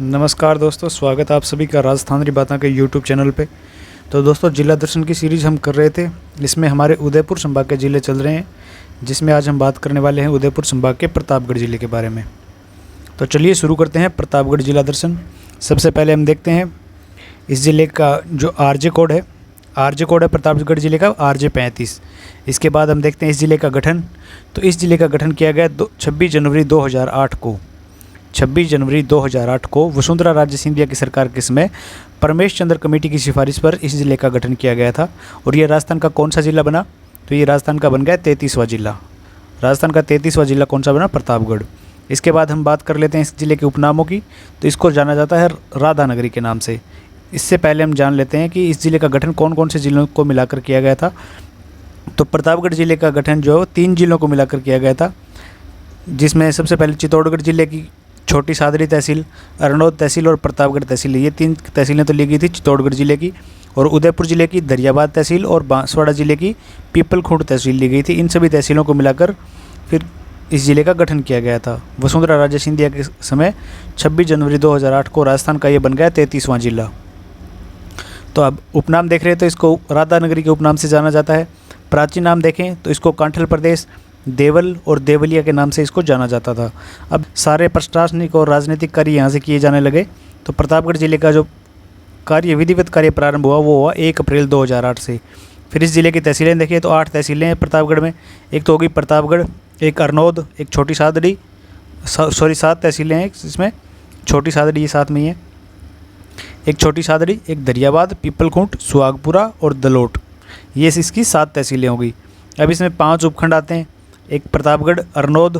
नमस्कार दोस्तों, स्वागत है आप सभी का राजस्थान की बातें के यूट्यूब चैनल पे। तो दोस्तों, जिला दर्शन की सीरीज़ हम कर रहे थे। इसमें हमारे उदयपुर संभाग के ज़िले चल रहे हैं, जिसमें आज हम बात करने वाले हैं उदयपुर संभाग के प्रतापगढ़ ज़िले के बारे में। तो चलिए शुरू करते हैं प्रतापगढ़ जिला दर्शन। सबसे पहले हम देखते हैं इस ज़िले का जो आरजे कोड है। आरजे कोड है प्रतापगढ़ ज़िले का RJ 35। इसके बाद हम देखते हैं इस ज़िले का गठन। तो इस ज़िले का गठन किया गया 26 जनवरी 2008 को। 26 जनवरी 2008 को वसुंधरा राजे सिंधिया की सरकार के समय परमेश चंद्र कमेटी की सिफारिश पर इस ज़िले का गठन किया गया था। और ये राजस्थान का कौन सा ज़िला बना? तो ये राजस्थान का बन गया 33वां ज़िला। राजस्थान का 33वां ज़िला कौन सा बना? प्रतापगढ़। इसके बाद हम बात कर लेते हैं इस ज़िले के उपनामों की। तो इसको जाना जाता है राधानगरी के नाम से। इससे पहले हम जान लेते हैं कि इस ज़िले का गठन कौन कौन से ज़िलों को मिलाकर किया गया था। तो प्रतापगढ़ ज़िले का गठन जो 3 ज़िलों को मिलाकर किया गया था, जिसमें सबसे पहले चित्तौड़गढ़ ज़िले की छोटी सादरी तहसील, अरनौद तहसील और प्रतापगढ़ तहसील, ये 3 तहसीलें तो ली गई थी चित्तौड़गढ़ ज़िले की। और उदयपुर ज़िले की दरियाबाद तहसील और बांसवाड़ा ज़िले की पीपलखुंड तहसील ली गई थी। इन सभी तहसीलों को मिलाकर फिर इस ज़िले का गठन किया गया था वसुंधरा राजे सिंधिया के समय 26 जनवरी 2008 को। राजस्थान का ये बन गया 33वां ज़िला। तो अब उपनाम देख रहे हैं, तो इसको राधानगरी के उपनाम से जाना जाता है। प्राचीन नाम देखें तो इसको कांठल प्रदेश, देवल और देवलिया के नाम से इसको जाना जाता था। अब सारे प्रशासनिक और राजनीतिक कार्य यहाँ से किए जाने लगे। तो प्रतापगढ़ ज़िले का जो विधिवत कार्य प्रारंभ हुआ वो हुआ 1 अप्रैल 2008 से। फिर इस ज़िले की तहसीलें देखिए तो 8 तहसीलें हैं प्रतापगढ़ में। एक तो होगी प्रतापगढ़, एक अरनौद, एक छोटी सादड़ी, 7 तहसीलें हैं इसमें। छोटी सादड़ी ये साथ में ही है। एक छोटी सादड़ी, एक दरियाबाद, पीपलखुंट, सुहागपुरा और दलोट, ये इसकी 7 तहसीलें होगी। अब इसमें 5 उपखंड आते हैं। एक प्रतापगढ़, अरनौद,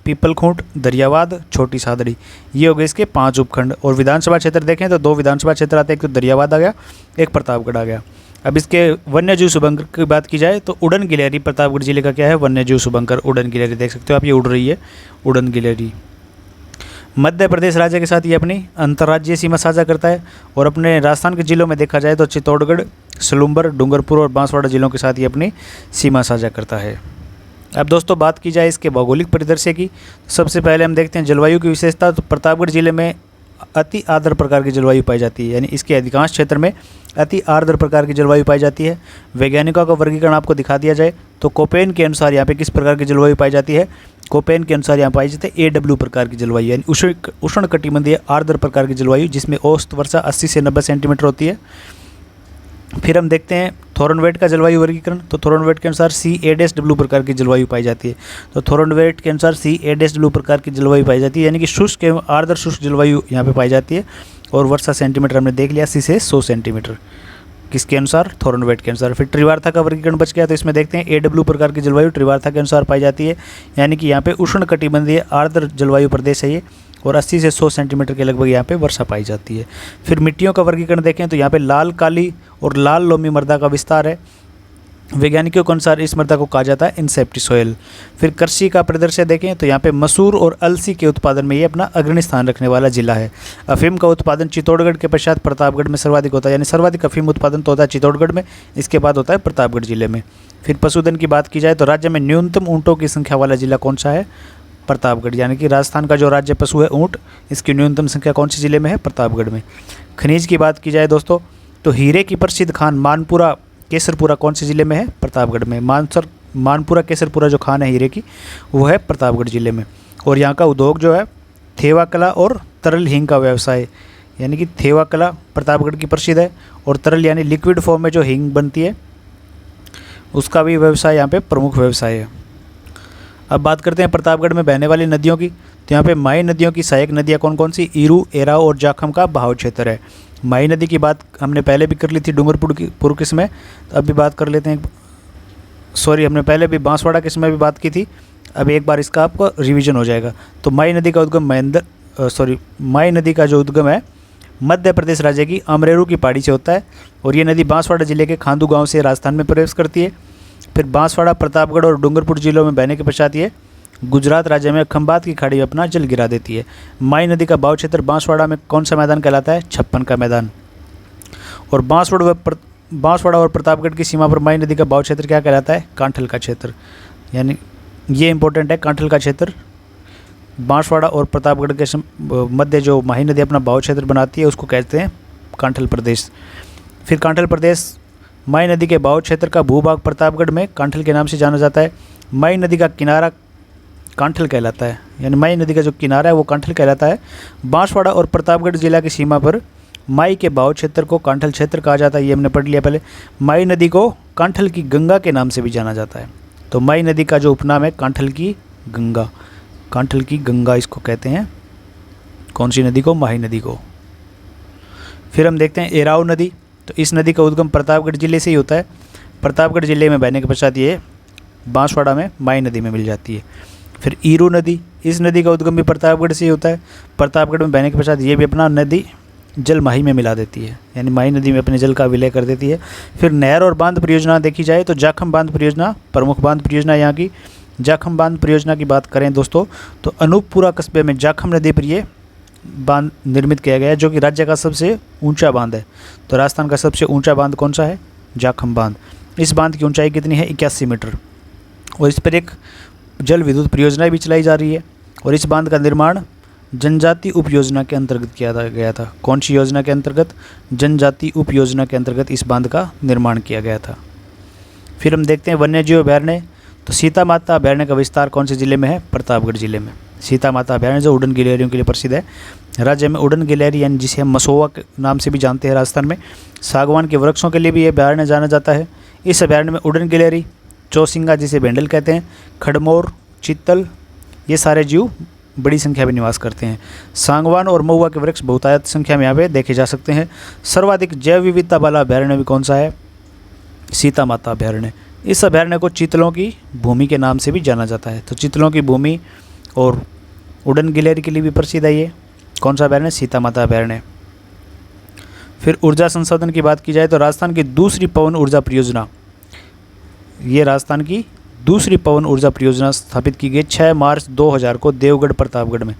पीपलखुंट, दरियाबाद, छोटी सादड़ी, ये हो गए इसके 5 उपखंड। और विधानसभा क्षेत्र देखें तो 2 विधानसभा क्षेत्र आते हैं, एक तो दरियाबाद आ गया, एक प्रतापगढ़ आ गया। अब इसके वन्यजीव शुभंकर की बात की जाए तो उड़न गिलहरी प्रतापगढ़ जिले का क्या है? वन्यजीव शुभंकर उड़न गिलहरी, देख सकते हो आप, ये उड़ रही है उड़न गिलहरी। मध्य प्रदेश राज्य के साथ ये अपनी अंतर्राज्यीय सीमा साझा करता है। और अपने राजस्थान के ज़िलों में देखा जाए तो चित्तौड़गढ़, सलूम्बर, डूंगरपुर और बांसवाड़ा ज़िलों के साथ ये अपनी सीमा साझा करता है। अब दोस्तों बात की जाए इसके भौगोलिक परिदृश्य की। सबसे पहले हम देखते हैं जलवायु की विशेषता। तो प्रतापगढ़ ज़िले में अति आर्द्र प्रकार की जलवायु पाई जाती है, यानी इसके अधिकांश क्षेत्र में अति आर्द्र प्रकार की जलवायु पाई जाती है। वैज्ञानिकों का वर्गीकरण आपको दिखा दिया जाए तो कोपेन के अनुसार यहाँ पे किस प्रकार की जलवायु पाई जाती है? कोपेन के अनुसार यहाँ पाई जाती है AW प्रकार की जलवायु, यानी उष्णकटिबंधीय आर्द्र प्रकार की जलवायु, जिसमें औसत वर्षा 80 से 90 सेंटीमीटर होती है। फिर हम देखते हैं थोरनवेट का जलवायु वर्गीकरण। तो थोरनवेट के अनुसार CA-W प्रकार की जलवायु पाई जाती है। तो थोरनवेट के अनुसार CA-W प्रकार की जलवायु पाई जाती है, यानी कि शुष्क एवं आर्द्र शुष्क जलवायु यहाँ पे पाई जाती है। और वर्षा सेंटीमीटर हमने देख लिया 80 से 100 सेंटीमीटर, किसके अनुसार? थोरनवेट के अनुसार। फिर त्रिवार्ता का वर्गीकरण बच गया, तो इसमें देखते हैं AW प्रकार की जलवायु त्रिवार्ता के अनुसार पाई जाती है, यानी कि यहाँ पे उष्णकटिबंधीय आर्द्र जलवायु प्रदेश है ये। और 80 से 100 सेंटीमीटर के लगभग यहाँ पे वर्षा पाई जाती है। फिर मिट्टियों का वर्गीकरण देखें तो यहाँ पे लाल काली और लाल लोमी मृदा का विस्तार है। वैज्ञानिकों के अनुसार इस मृदा को कहा जाता है इंसेप्टी सोयल। फिर कृषि का परिदृश्य देखें तो यहाँ पे मसूर और अलसी के उत्पादन में ये अपना अग्रणी स्थान रखने वाला जिला है। अफीम का उत्पादन चित्तौड़गढ़ के पश्चात प्रतापगढ़ में सर्वाधिक होता है, यानी सर्वाधिक अफीम उत्पादन तो होता है चित्तौड़गढ़ में, इसके बाद होता है प्रतापगढ़ जिले में। फिर पशुधन की बात की जाए तो राज्य में न्यूनतम ऊँटों की संख्या वाला जिला कौन सा है? प्रतापगढ़, यानी कि राजस्थान का जो राज्य पशु है ऊँट, इसकी न्यूनतम संख्या कौन से जिले में है? प्रतापगढ़ में। खनिज की बात की जाए दोस्तों तो हीरे की प्रसिद्ध खान मानपुरा केसरपुरा कौन से ज़िले में है? प्रतापगढ़ में। मानपुरा केसरपुरा जो खान है हीरे की, वो है प्रतापगढ़ ज़िले में। और यहाँ का उद्योग जो है थेवा कला और तरल हींग का व्यवसाय, यानी कि थेवा कला प्रतापगढ़ की प्रसिद्ध है, और तरल यानी लिक्विड फॉर्म में जो हींग बनती है उसका भी व्यवसाय यहाँ पे प्रमुख व्यवसाय है। अब बात करते हैं प्रतापगढ़ में बहने वाली नदियों की। तो यहाँ पे माई नदियों की सहायक नदियाँ कौन कौन सी? ईरू, एराव और जाखम का बहाव क्षेत्र है। माई नदी की बात हमने पहले भी कर ली थी डूंगरपुर के समय, तो अब भी बात कर लेते हैं। हमने पहले भी बांसवाड़ा के समय भी बात की थी, अब एक बार इसका आपको रिवीजन हो जाएगा। तो माई नदी का उद्गम माई नदी का जो उद्गम है मध्य प्रदेश राज्य की अमरेरू की पहाड़ी से होता है। और ये नदी बांसवाड़ा जिले के खांदू गाँव से राजस्थान में प्रवेश करती है। फिर बांसवाड़ा, प्रतापगढ़ और डूंगरपुर जिलों में बहने के पश्चात ये गुजरात राज्य में खंबात की खाड़ी में अपना जल गिरा देती है। माई नदी का बहाव क्षेत्र बांसवाड़ा में कौन सा मैदान कहलाता है? 56 का मैदान। और बांसवाड़ा और प्रतापगढ़ की सीमा पर माई नदी का बहाव क्षेत्र क्या कहलाता है? कांठल का क्षेत्र, यानी ये इंपॉर्टेंट है कांठल का क्षेत्र। बांसवाड़ा और प्रतापगढ़ के मध्य जो माही नदी अपना बहाव क्षेत्र बनाती है उसको कहते हैं कांठल प्रदेश। फिर कांठल प्रदेश माही नदी के बहाव क्षेत्र का भूभाग प्रतापगढ़ में कांठल के नाम से जाना जाता है। माही नदी का किनारा कांठल कहलाता है, यानी माही नदी का जो किनारा है वो कांठल कहलाता है। बांसवाड़ा और प्रतापगढ़ जिला की सीमा पर माही के बहाव क्षेत्र को कांठल क्षेत्र कहा जाता है, ये हमने पढ़ लिया पहले। माही नदी को कांठल की गंगा के नाम से भी जाना जाता है। तो माही नदी का जो उपनाम है कांठल की गंगा, कांठल की गंगा इसको कहते हैं। कौन सी नदी को? माही नदी को। फिर हम देखते हैं एराव नदी। तो इस नदी का उद्गम प्रतापगढ़ जिले से ही होता है। प्रतापगढ़ जिले में बहने के पश्चात ये बांसवाड़ा में माही नदी में मिल जाती है। फिर ईरू नदी, इस नदी का उद्गम भी प्रतापगढ़ से ही होता है। प्रतापगढ़ में बहने के पश्चात ये भी अपना नदी जल माही में मिला देती है, यानी माही नदी में अपने जल का विलय कर देती है। फिर नहर और बांध परियोजना देखी जाए तो जाखम बांध परियोजना प्रमुख बांध परियोजना यहाँ की। जाखम बांध परियोजना की बात करें दोस्तों तो अनूपपुरा कस्बे में जाखम नदी पर ये बांध निर्मित किया गया है, जो कि राज्य का सबसे ऊंचा बांध है। तो राजस्थान का सबसे ऊंचा बांध कौन सा है? जाखम बांध। इस बांध की ऊंचाई कितनी है? 81 मीटर। और इस पर एक जल विद्युत परियोजना भी चलाई जा रही है। और इस बांध का निर्माण जनजाति उप योजना के अंतर्गत किया गया था। कौन सी योजना के अंतर्गत? जनजाति उप योजना के अंतर्गत इस बांध का निर्माण किया गया था। फिर हम देखते हैं वन्यजीव अभयारण्य। तो सीता माता अभयारण्य का विस्तार कौन से जिले में है? प्रतापगढ़ जिले में। सीता माता अभयारण्य जो उड़न गिलहरियों के लिए प्रसिद्ध है। राज्य में उड़न गिलहरी यानी जिसे हम मसोवा के नाम से भी जानते हैं राजस्थान में, सागवान के वृक्षों के लिए भी ये अभयारण्य जाना जाता है। इस अभयारण्य में उड़न गिलहरी, चौसिंगा जिसे भेंडल कहते हैं, खड़मोर, चित्तल, ये सारे जीव बड़ी संख्या में निवास करते हैं। सागवान और महुआ के वृक्ष बहुतायत संख्या में यहाँ पे देखे जा सकते हैं। सर्वाधिक जैव विविधता वाला अभयारण्य भी कौन सा है? सीता माता अभयारण्य। इस अभयारण्य को चीतलों की भूमि के नाम से भी जाना जाता है। तो चीतलों की भूमि और उड़न गिलहरी के लिए भी प्रसिद्ध है ये। कौन सा अभयारण्य? सीता माता अभयारण्य। फिर ऊर्जा संशोधन की बात की जाए तो राजस्थान की दूसरी पवन ऊर्जा परियोजना, ये राजस्थान की दूसरी पवन ऊर्जा परियोजना स्थापित की गई 6 मार्च 2000 को देवगढ़ प्रतापगढ़ में।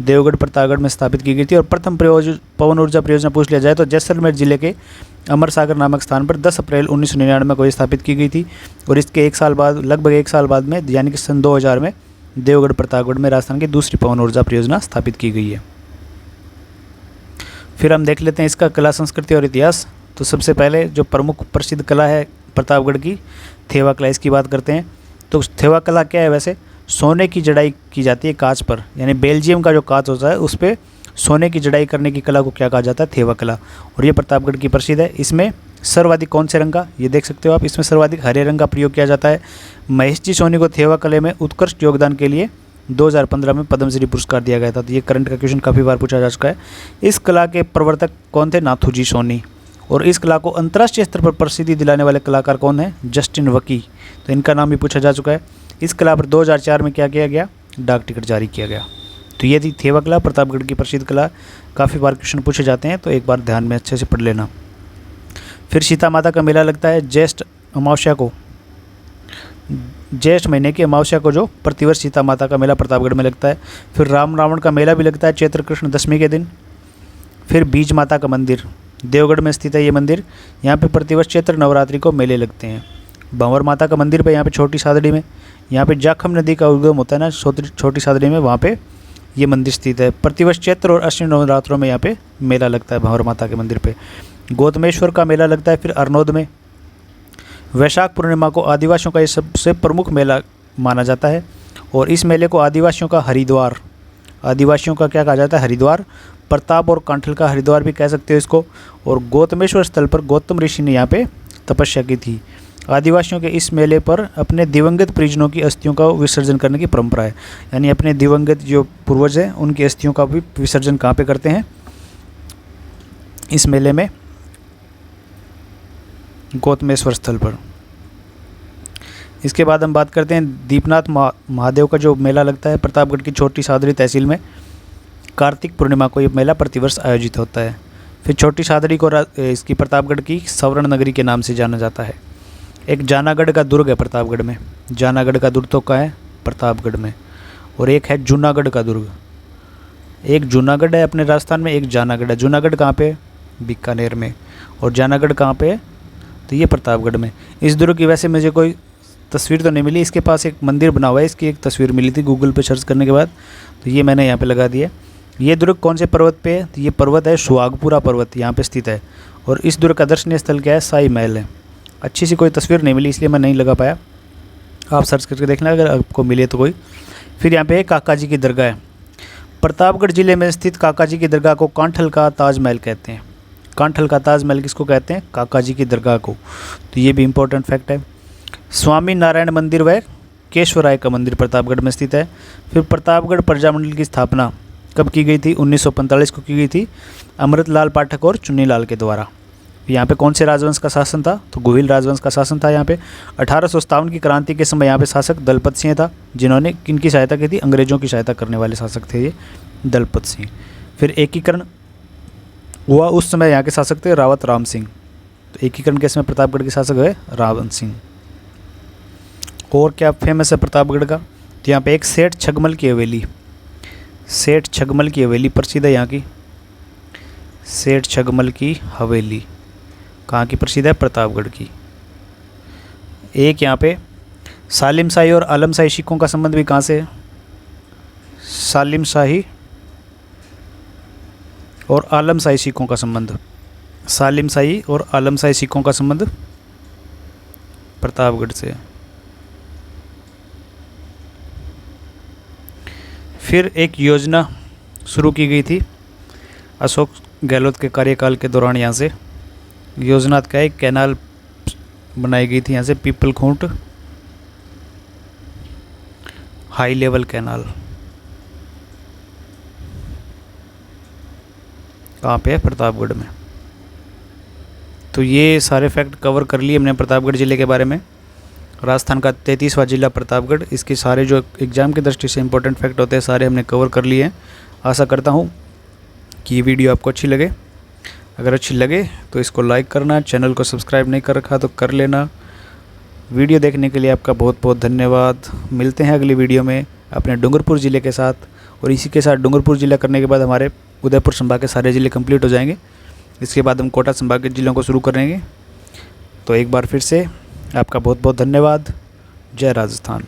देवगढ़ प्रतापगढ़ में स्थापित की गई थी। और प्रथम पवन ऊर्जा परियोजना पूछ लिया जाए तो जैसलमेर जिले के अमर सागर नामक स्थान पर 10 अप्रैल 1999 को ये स्थापित की गई थी। और इसके एक साल बाद, लगभग एक साल बाद में, यानी कि सन 2000 में देवगढ़ प्रतापगढ़ में राजस्थान की दूसरी पवन ऊर्जा परियोजना स्थापित की गई है। फिर हम देख लेते हैं इसका कला, संस्कृति और इतिहास। तो सबसे पहले जो प्रमुख प्रसिद्ध कला है प्रतापगढ़ की, थेवा कला, इसकी बात करते हैं। तो थेवा कला क्या है? वैसे सोने की जड़ाई की जाती है कांच पर, यानी बेल्जियम का जो कांच होता है उस पर सोने की जड़ाई करने की कला को क्या कहा जाता है? थेवा कला। और ये प्रतापगढ़ की प्रसिद्ध है। इसमें सर्वाधिक कौन से रंग का? ये देख सकते हो आप, इसमें सर्वाधिक हरे रंग का प्रयोग किया जाता है। महेश जी सोनी को थेवा कला में उत्कृष्ट योगदान के लिए 2015 में पद्मश्री पुरस्कार दिया गया था। तो ये करंट का क्वेश्चन काफ़ी बार पूछा जा चुका है। इस कला के प्रवर्तक कौन थे? नाथूजी सोनी। और इस कला को अंतर्राष्ट्रीय स्तर पर प्रसिद्धि दिलाने वाले कलाकार कौन है? जस्टिन वकी। तो इनका नाम भी पूछा जा चुका है। इस कला पर 2004 में क्या किया गया? डाक टिकट जारी किया गया। तो ये थी थेवा कला, प्रतापगढ़ की प्रसिद्ध कला। काफ़ी बार क्वेश्चन पूछे जाते हैं, तो एक बार ध्यान में अच्छे से पढ़ लेना। फिर सीता माता का मेला लगता है ज्येष्ठ अमावस्या को, ज्येष्ठ महीने की अमावस्या को जो प्रतिवर्ष सीता माता का मेला प्रतापगढ़ में लगता है। फिर राम रावण का मेला भी लगता है चैत्र कृष्ण दशमी के दिन। फिर बीज माता का मंदिर देवगढ़ में स्थित है ये मंदिर। यहाँ पे प्रतिवर्ष चैत्र नवरात्रि को मेले लगते हैं। भंवर माता का मंदिर पे यहाँ पे छोटी सादड़ी में, यहाँ पे जाखम नदी का उद्गम होता है ना छोटी सादड़ी में, वहाँ पे ये मंदिर स्थित है। प्रतिवर्ष चैत्र और अश्विन नवरात्रों में यहाँ पे मेला लगता है भंवर माता के मंदिर पे। गौतमेश्वर का मेला लगता है फिर अरनोद में। वैशाख पूर्णिमा को आदिवासियों का ये सबसे प्रमुख मेला माना जाता है। और इस मेले को आदिवासियों का हरिद्वार, आदिवासियों का क्या कहा जाता है? हरिद्वार। प्रताप और कांठल का हरिद्वार भी कह सकते हो इसको। और गौतमेश्वर स्थल पर गौतम ऋषि ने यहाँ पे तपस्या की थी। आदिवासियों के इस मेले पर अपने दिवंगत परिजनों की अस्थियों का विसर्जन करने की परंपरा है। यानी अपने दिवंगत जो पूर्वज हैं उनकी अस्थियों का भी विसर्जन कहाँ पे करते हैं? इस मेले में, गौतमेश्वर स्थल पर। इसके बाद हम बात करते हैं दीपनाथ महादेव का जो मेला लगता है प्रतापगढ़ की छोटी सादड़ी तहसील में। कार्तिक पूर्णिमा को ये मेला प्रतिवर्ष आयोजित होता है। फिर छोटी सादड़ी को इसकी प्रतापगढ़ की स्वर्ण नगरी के नाम से जाना जाता है। एक जानागढ़ का दुर्ग है प्रतापगढ़ में। जानागढ़ का दुर्ग तो कहाँ है? प्रतापगढ़ में। और एक है जूनागढ़ का दुर्ग। एक जूनागढ़ है अपने राजस्थान में, एक जानागढ़ है। जूनागढ़ कहाँ पे? बीकानेर में। और जानागढ़ कहाँ पे है? तो ये प्रतापगढ़ में। इस दुर्ग की वैसे मुझे कोई तस्वीर तो नहीं मिली, इसके पास एक मंदिर बना हुआ है, इसकी एक तस्वीर मिली थी गूगल पे सर्च करने के बाद, तो ये मैंने यहाँ पे लगा दिया। ये दुर्ग कौन से पर्वत पे है? तो ये पर्वत है सुहागपुरा पर्वत, यहाँ पे स्थित है। और इस दुर्ग का दर्शनीय स्थल क्या है? शाही महल है। अच्छी सी कोई तस्वीर नहीं मिली इसलिए मैं नहीं लगा पाया, आप सर्च करके देखना अगर आपको मिले तो कोई। फिर यहाँ पे काका जी की दरगाह है। प्रतापगढ़ जिले में स्थित काका जी की दरगाह को कांठल का ताजमहल कहते हैं। कांठल का ताजमहल किसको कहते हैं? काका जी की दरगाह को। तो ये भी इम्पोर्टेंट फैक्ट है। स्वामी नारायण मंदिर व केशवराय का मंदिर प्रतापगढ़ में स्थित है। फिर प्रतापगढ़ प्रजामंडल की स्थापना कब की गई थी? 1945 को की गई थी, अमृतलाल पाठक और चुन्नीलाल के द्वारा। यहाँ पे कौन से राजवंश का शासन था? तो गोहिल राजवंश का शासन था यहाँ पे। 1857 की क्रांति के समय यहाँ पे शासक दलपत सिंह था, जिन्होंने किनकी सहायता की थी? अंग्रेजों की सहायता करने वाले शासक थे ये दलपत सिंह। फिर एकीकरण हुआ, उस समय यहाँ के शासक थे रावत राम सिंह। तो एकीकरण के समय प्रतापगढ़ के शासक है रावत सिंह। और क्या फेमस है प्रतापगढ़ का? तो यहाँ पे एक सेठ छगमल की हवेली, सेठ छगमल की हवेली प्रसिद्ध है यहाँ की। सेठ छगमल की हवेली कहाँ की प्रसिद्ध है? प्रतापगढ़ की। एक यहाँ पे सालिम शाही और आलम शाही सिखों का संबंध भी कहाँ से है? सालिम शाही और आलम शाही सिखों का संबंध, सालिम शाही और आलम शाही सिखों का संबंध प्रतापगढ़ से है। फिर एक योजना शुरू की गई थी अशोक गहलोत के कार्यकाल के दौरान। यहाँ से योजना क्या है? कैनाल बनाई गई थी यहाँ से, पीपल खूंट हाई लेवल कैनाल। कहाँ पे है? प्रतापगढ़ में। तो ये सारे फैक्ट कवर कर लिए हमने प्रतापगढ़ ज़िले के बारे में। राजस्थान का 33वां जिला प्रतापगढ़, इसके सारे जो एग्ज़ाम की दृष्टि से इंपॉर्टेंट फैक्ट होते हैं सारे हमने कवर कर लिए हैं। आशा करता हूँ कि ये वीडियो आपको अच्छी लगे। अगर अच्छी लगे तो इसको लाइक करना, चैनल को सब्सक्राइब नहीं कर रखा तो कर लेना। वीडियो देखने के लिए आपका बहुत बहुत धन्यवाद। मिलते हैं अगली वीडियो में अपने डूंगरपुर ज़िले के साथ, और इसी के साथ डूंगरपुर ज़िला करने के बाद हमारे उदयपुर संभाग के सारे ज़िले कंप्लीट हो जाएंगे। इसके बाद हम कोटा संभाग के ज़िलों को शुरू करेंगे। तो एक बार फिर से आपका बहुत बहुत धन्यवाद। जय राजस्थान।